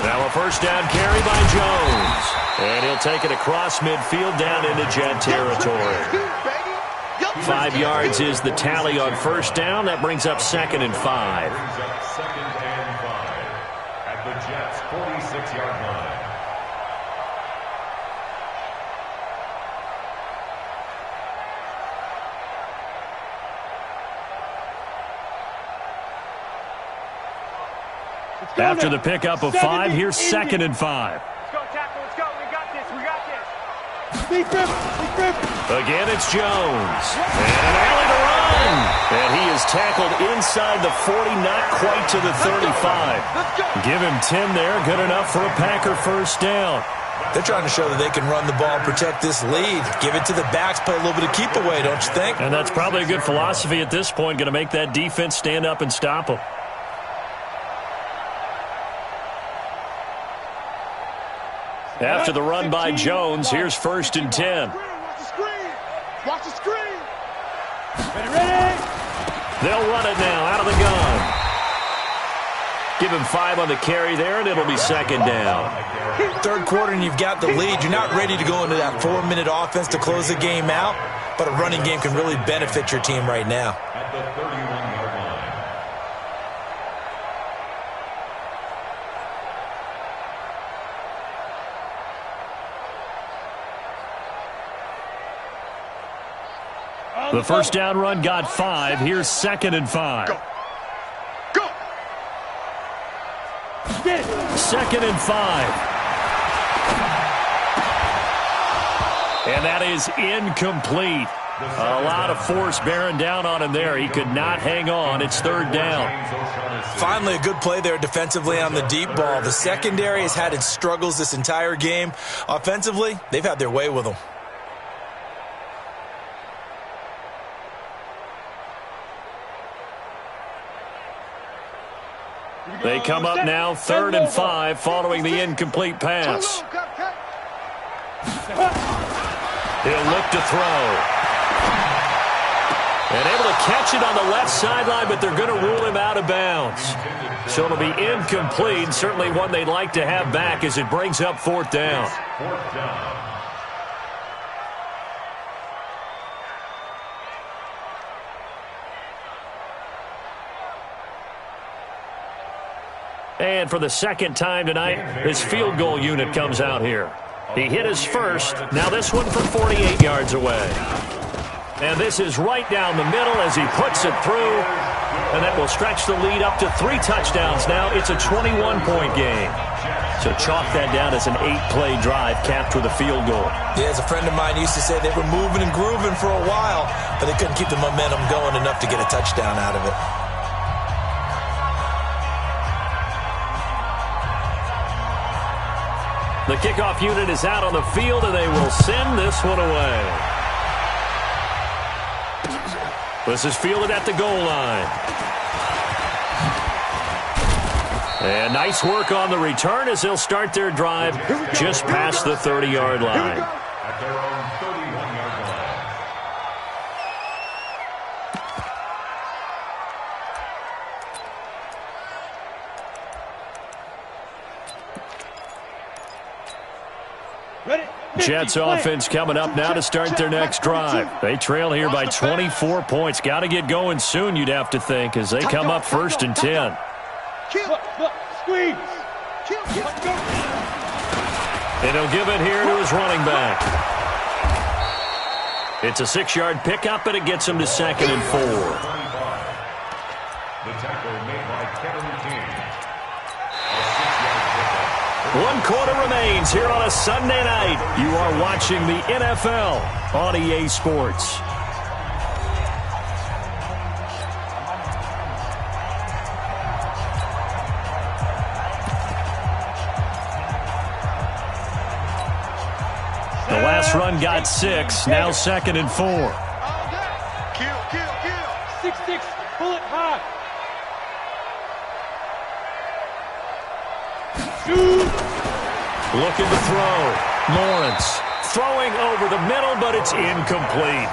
Speaker 2: Now a first down carry by Jones. And he'll take it across midfield down into Jet territory. 5 yards is the tally on first down. That brings up 2nd and 5.
Speaker 5: Brings up 2nd and 5 at the Jets' 46-yard line.
Speaker 2: After the pickup of 5, here's 2nd and 5.
Speaker 3: Let's go, tackle. Let's go. We got this. We got this.
Speaker 2: Again, it's Jones. And an alley to run. And he is tackled inside the 40, not quite to the 35. Give him 10 there. Good enough for a Packer first down.
Speaker 4: They're trying to show that they can run the ball and protect this lead. Give it to the backs, play a little bit of keep away, don't you think?
Speaker 2: And that's probably a good philosophy at this point. Going to make that defense stand up and stop them. After the run by Jones, here's 1st and 10.
Speaker 3: Watch the screen. Watch the screen.
Speaker 2: Ready? They'll run it now out of the gun. Give him 5 on the carry there, and it'll be 2nd down.
Speaker 4: Third quarter, and you've got the lead. You're not ready to go into that 4-minute offense to close the game out, but a running game can really benefit your team right now.
Speaker 5: At the 31-yard line.
Speaker 2: The first down run got 5. Here's 2nd and 5.
Speaker 3: Go.
Speaker 2: 2nd and 5. And that is incomplete. A lot of force bearing down on him there. He could not hang on. It's 3rd down.
Speaker 4: Finally, a good play there defensively on the deep ball. The secondary has had its struggles this entire game. Offensively, they've had their way with them.
Speaker 2: They come up now 3rd and 5 following the incomplete pass. He'll look to throw. And able to catch it on the left sideline, but they're going to rule him out of bounds. So it'll be incomplete. Certainly one they'd like to have back as it brings up 4th down.
Speaker 5: 4th down.
Speaker 2: And for the 2nd time tonight, his field goal unit comes out here. He hit his first. Now this one from 48 yards away. And this is right down the middle as he puts it through. And that will stretch the lead up to 3 touchdowns now. It's a 21-point game. So chalk that down as an 8-play drive capped with a field goal.
Speaker 4: Yeah, as a friend of mine used to say, they were moving and grooving for a while, but they couldn't keep the momentum going enough to get a touchdown out of it.
Speaker 2: The kickoff unit is out on the field, and they will send this one away. This is fielded at the goal line. And nice work on the return as they'll start their drive just past the 30-yard line.
Speaker 5: At their own 31-yard line.
Speaker 2: Jets offense coming up now to start their next drive. They trail here by 24 points. Got to get going soon, you'd have to think, as they come up 1st and 10.
Speaker 3: Squeeze.
Speaker 2: And he'll give it here to his running back. It's a 6-yard pickup, and it gets him to 2nd and 4.
Speaker 5: The tackle made by Kevin King.
Speaker 2: 1 quarter remains here on a Sunday night. You are watching the NFL on EA Sports. The last run got 6, now 2nd and 4.
Speaker 3: Kill. 6-6, bullet high.
Speaker 2: Looking to throw. Lawrence throwing over the middle, but it's incomplete.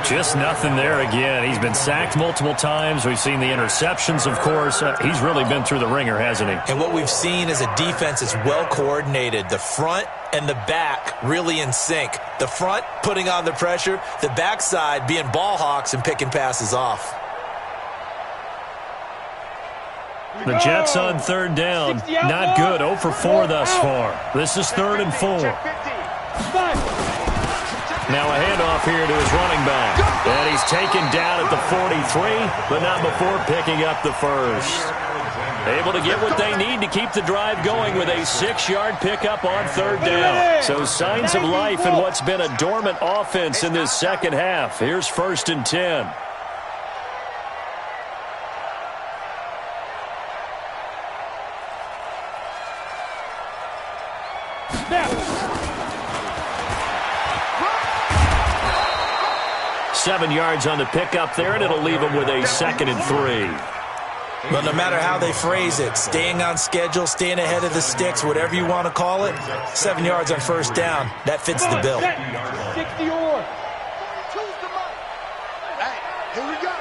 Speaker 2: Just nothing there again. He's been sacked multiple times. We've seen the interceptions, of course. He's really been through the ringer, hasn't he?
Speaker 4: And what we've seen is a defense that's well coordinated. The front and the back really in sync. The front putting on the pressure, the backside being ball hawks and picking passes off.
Speaker 2: The Jets on 3rd down. Not good. 0 for 4 thus far. This is 3rd and 4. Now a handoff here to his running back. And he's taken down at the 43, but not before picking up the first. Able to get what they need to keep the drive going with a 6-yard pickup on 3rd down. So signs of life in what's been a dormant offense in this second half. Here's 1st and 10.
Speaker 3: Snap.
Speaker 2: 7 yards on the pickup there, and it'll leave him with a 2nd and 3.
Speaker 4: Well, no matter how they phrase it, staying on schedule, staying ahead of the sticks, whatever you want to call it, 7 yards on 1st down, that fits the bill.
Speaker 3: 60 or. Hey, here we go.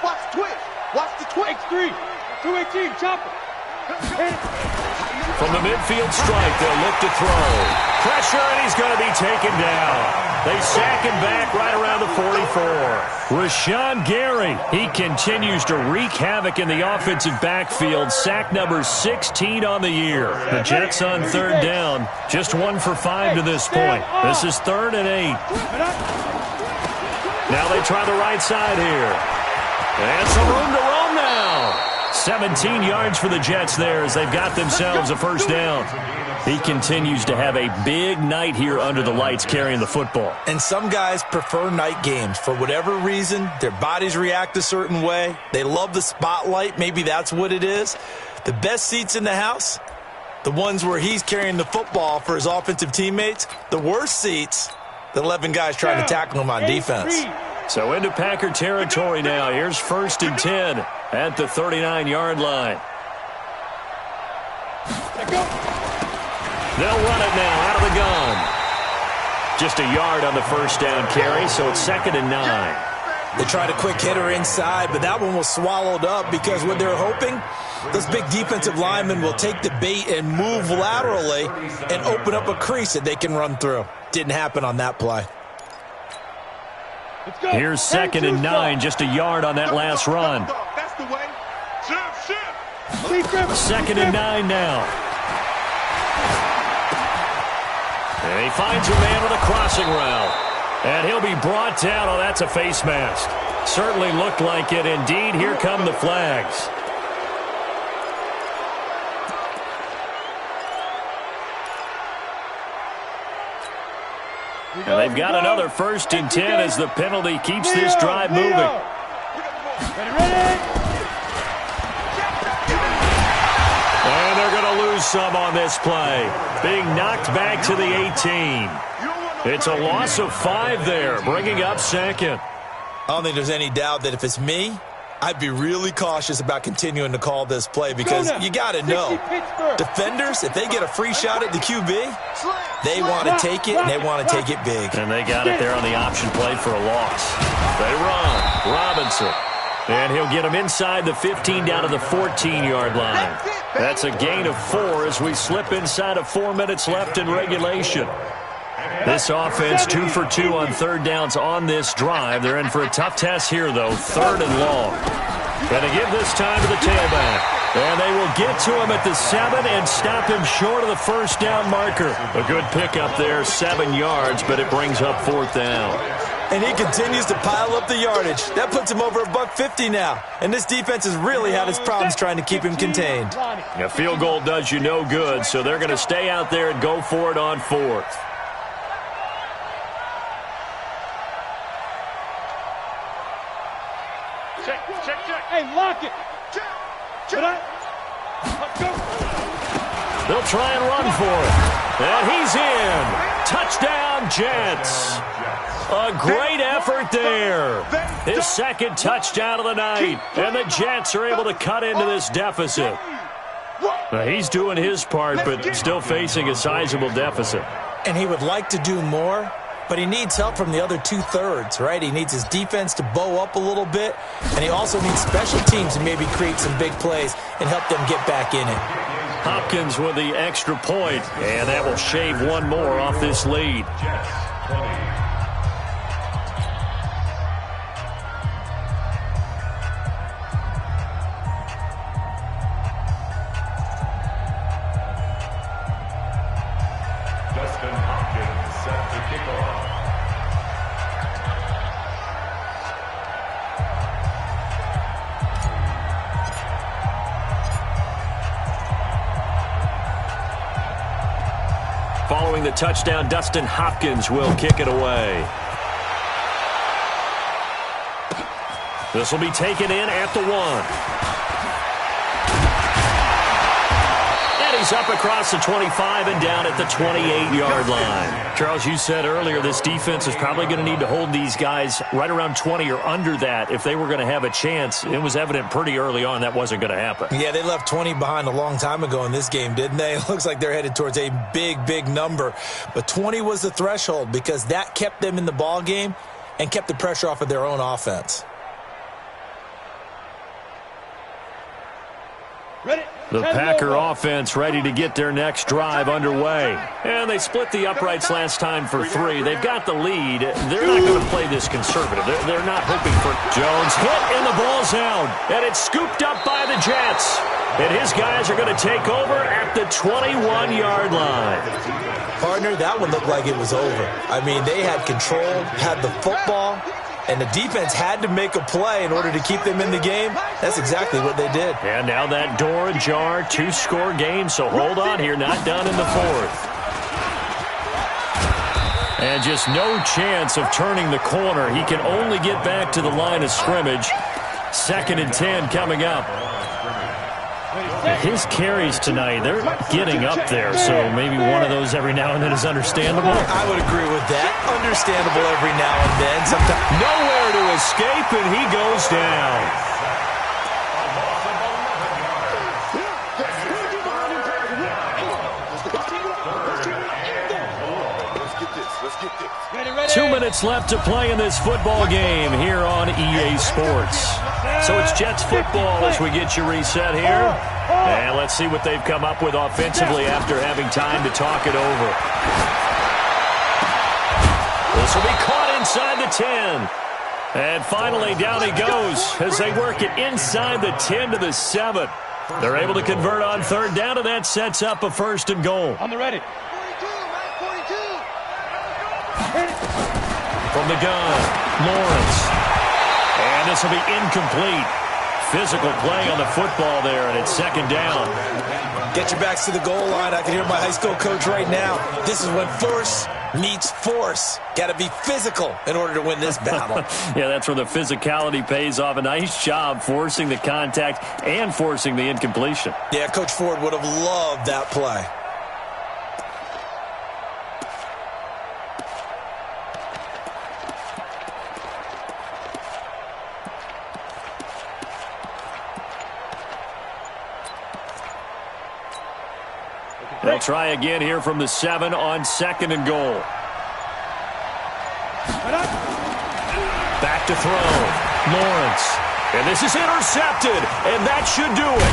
Speaker 3: Watch the twitch. Watch the twitch. X3. 218, chopper.
Speaker 2: From the midfield strike, they'll look to throw. Pressure, and he's going to be taken down. They sack him back right around the 44. Rashawn Gary, he continues to wreak havoc in the offensive backfield. Sack number 16 on the year. The Jets on 3rd down, just 1 for 5 to this point. This is 3rd and 8. Now they try the right side here. And some room to roam now. 17 yards for the Jets there as they've got themselves a 1st down. He continues to have a big night here under the lights carrying the football.
Speaker 4: And some guys prefer night games. For whatever reason, their bodies react a certain way. They love the spotlight. Maybe that's what it is. The best seats in the house, the ones where he's carrying the football for his offensive teammates. The worst seats, the 11 guys trying to tackle him on defense.
Speaker 2: So into Packer territory now. Here's 1st and 10 at the 39-yard line. They'll run it now out of the gun. Just a yard on the 1st down carry, so it's 2nd and 9.
Speaker 4: They tried a quick hitter inside, but that one was swallowed up because what they're hoping, those big defensive linemen will take the bait and move laterally and open up a crease that they can run through. Didn't happen on that play.
Speaker 2: Here's 2nd and 9, just a yard on that last run.
Speaker 3: That's the way.
Speaker 2: 2nd and 9 now. And he finds a man with a crossing route. And he'll be brought down. Oh, that's a face mask. Certainly looked like it. Indeed, here come the flags. And they've got another 1st and 10 as the penalty keeps this drive moving. And they're going to lose some on this play. Being knocked back to the 18. It's a loss of 5 there, bringing up 2nd.
Speaker 4: I don't think there's any doubt that if it's me, I'd be really cautious about continuing to call this play because you got to know, defenders, if they get a free shot at the QB, they want to take it, and they want to take it big.
Speaker 2: And they got it there on the option play for a loss. They run. Robinson. And he'll get him inside the 15 down to the 14-yard line. That's a gain of 4 as we slip inside of 4 minutes left in regulation. This offense 2 for 2 on third downs on this drive. They're in for a tough test here, though. 3rd and long. Going to give this time to the tailback. And they will get to him at the 7 and stop him short of the first down marker. A good pickup there, 7 yards, but it brings up 4th down.
Speaker 4: And he continues to pile up the yardage. That puts him over $150 now. And this defense has really had its problems trying to keep him contained.
Speaker 2: A field goal does you no good, so they're going to stay out there and go for it on 4th.
Speaker 3: Check. Hey, lock it. Check.
Speaker 2: They'll try and run for it. And he's in. Touchdown, Jets. A great effort there. His 2nd touchdown of the night. And the Jets are able to cut into this deficit. Now, he's doing his part, but still facing a sizable deficit.
Speaker 4: And he would like to do more, but he needs help from the other 2/3, right? He needs his defense to bow up a little bit, and he also needs special teams to maybe create some big plays and help them get back in it.
Speaker 2: Hopkins with the extra point, and that will shave one more off this lead.
Speaker 5: Justin Hopkins set to kick off.
Speaker 2: Following the touchdown, Dustin Hopkins will kick it away. This will be taken in at the 1. He's up across the 25 and down at the 28-yard line. Charles, you said earlier this defense is probably going to need to hold these guys right around 20 or under that if they were going to have a chance. It was evident pretty early on that wasn't going to happen.
Speaker 4: Yeah, they left 20 behind a long time ago in this game, didn't they? It looks like they're headed towards a big number. But 20 was the threshold because that kept them in the ball game and kept the pressure off of their own offense.
Speaker 2: The Packer offense ready to get their next drive underway. And they split the uprights last time for 3. They've got the lead. They're not going to play this conservative. They're not hoping for Jones. Hit, and the ball's out. And it's scooped up by the Jets. And his guys are going to take over at the 21-yard line.
Speaker 4: Partner, that one looked like it was over. I mean, they had control, had the football, and the defense had to make a play in order to keep them in the game. That's exactly what they did.
Speaker 2: And now that door ajar, 2-score game, so hold on here, not done in the 4th. And just no chance of turning the corner. He can only get back to the line of scrimmage. 2nd and 10 coming up. His carries tonight, they're getting up there, so maybe one of those every now and then is understandable.
Speaker 4: I would agree with that. Understandable every now and then. Sometimes
Speaker 2: nowhere to escape, and he goes down.
Speaker 3: Let's get this.
Speaker 2: 2 minutes left to play in this football game here on EA Sports. So it's Jets football as we get you reset here. And let's see what they've come up with offensively after having time to talk it over. This will be caught inside the 10. And finally down he goes as they work it inside the 10 to the 7. They're able to convert on third down, and that sets up a 1st and goal.
Speaker 3: On the ready.
Speaker 2: From the gun, Lawrence. And this will be incomplete. Physical play on the football there, and it's 2nd down.
Speaker 4: Get your backs to the goal line. I can hear my high school coach right now. This is when force meets force. Got to be physical in order to win this battle.
Speaker 2: Yeah, that's where the physicality pays off. A nice job forcing the contact and forcing the incompletion.
Speaker 4: Yeah, Coach Ford would have loved that play.
Speaker 2: They'll try again here from the 7 on 2nd and goal. Back to throw. Lawrence. And this is intercepted. And that should do it.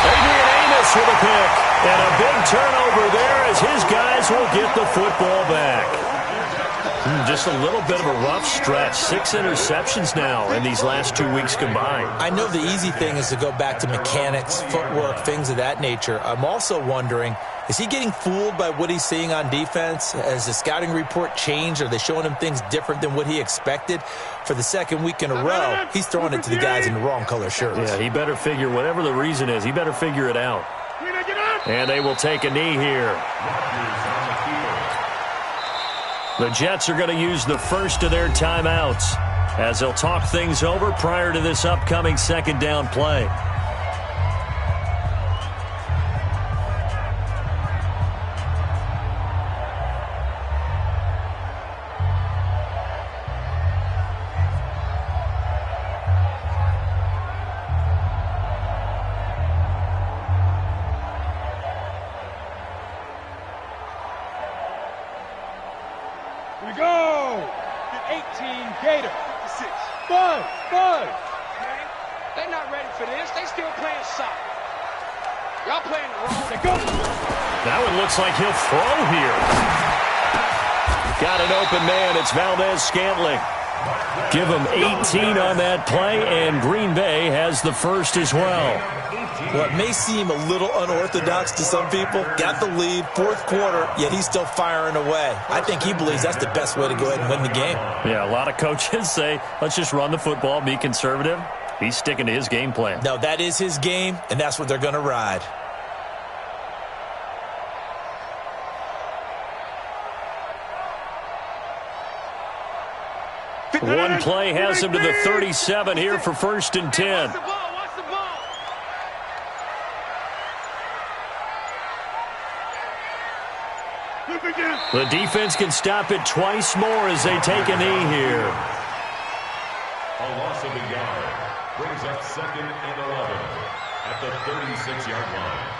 Speaker 2: Adrian Amos with a pick. And a big turnover there as his guys will get the football back. Just a little bit of a rough stretch. 6 interceptions now in these last 2 weeks combined.
Speaker 4: I know the easy thing is to go back to mechanics, footwork, things of that nature. I'm also wondering, is he getting fooled by what he's seeing on defense? Has the scouting report changed? Are they showing him things different than what he expected? For the second week in a row, he's throwing it to the guys in the wrong color shirts.
Speaker 2: Yeah, he better figure, whatever the reason is, he better figure it out. And they will take a knee here. The Jets are going to use the first of their timeouts as they'll talk things over prior to this upcoming second down play.
Speaker 3: We go! 18 Gator. 56. Buzz! Okay. They're not ready for this. They still playing soccer. Y'all playing the wrong. They go!
Speaker 2: That one looks like he'll throw here. Got an open man. It's Valdez-Scantling. Give him 18 on that play, and Green Bay has the first as well.
Speaker 4: What may seem a little unorthodox to some people, got the lead, fourth quarter, yet he's still firing away. I think he believes that's the best way to go ahead and win the game.
Speaker 2: Yeah, a lot of coaches say, let's just run the football, be conservative. He's sticking to his game plan.
Speaker 4: No, that is his game, and that's what they're going to ride.
Speaker 2: One play has him to the 37 here for 1st and 10. The defense can stop it twice more as they take a knee here.
Speaker 5: A loss of a yard brings up 2nd and 11 at the 36-yard line.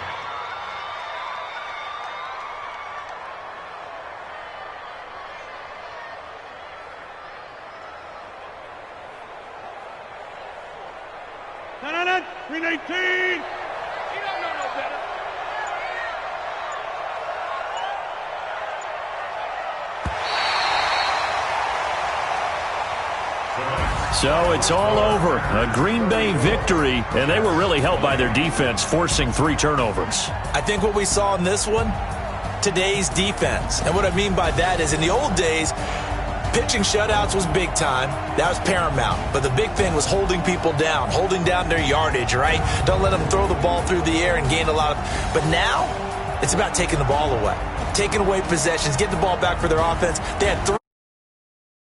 Speaker 3: No, 318. He don't know no better.
Speaker 2: So it's all over. A Green Bay victory, and they were really helped by their defense, forcing 3 turnovers.
Speaker 4: I think what we saw in this one, today's defense. And what I mean by that is in the old days, pitching shutouts was big time. That was paramount. But the big thing was holding people down, holding down their yardage, right? Don't let them throw the ball through the air and gain a lot of... But now, it's about taking the ball away. Taking away possessions, getting the ball back for their offense. They had 3